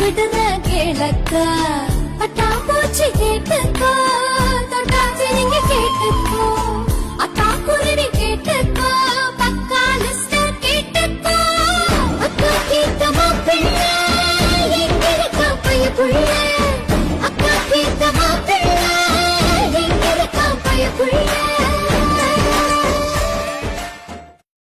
விடுற கேளக்கா பட்டாம்பூச்சி கேட்டுக்கோ தொட்டாச்சி நீங்க கேட்டுக்கோ அக்கா குருவி கேட்டுக்கோ பக்கா லிஸ்டர் கேட்டுக்கோ அக்கா கேட்ட மாப்பிள்ளை எங்க இருக்கா பைய புள்ள